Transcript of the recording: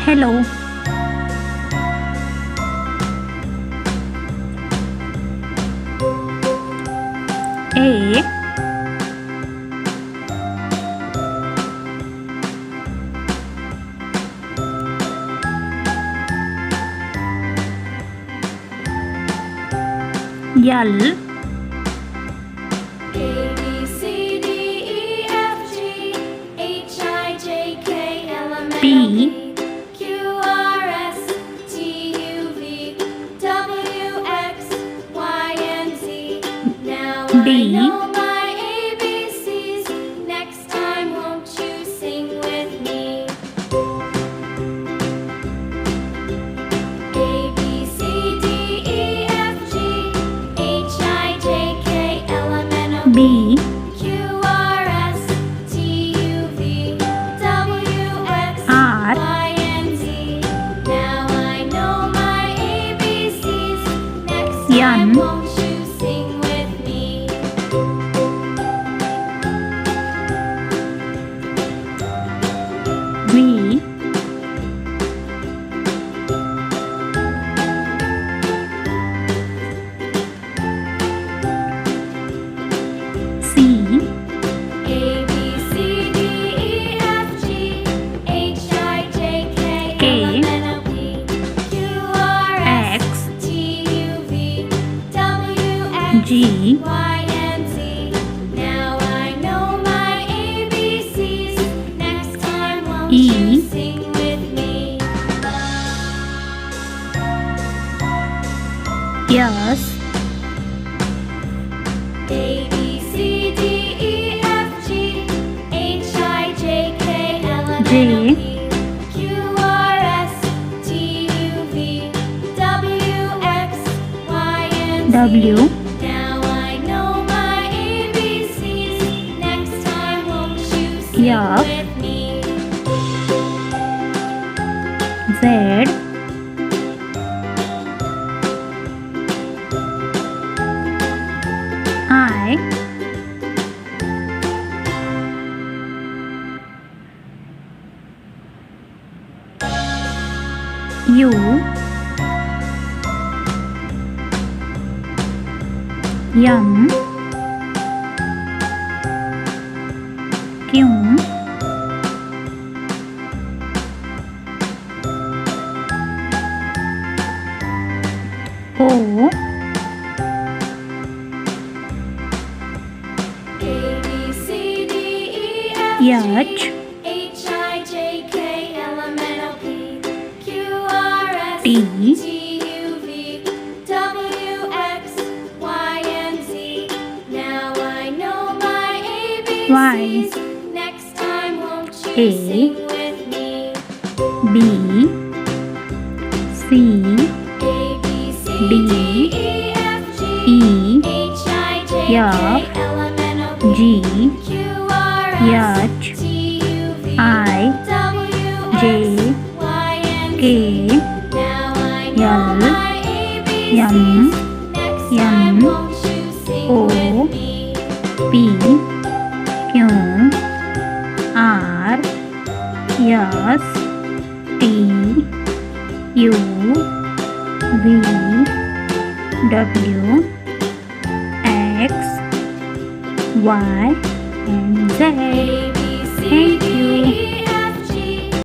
Hello. A L P D B R N V C K X G E S J W F Z I U M Q O H T Y A B C D E F G H I J K L M N O P Q R S T U V W X Y and Z. Thank you.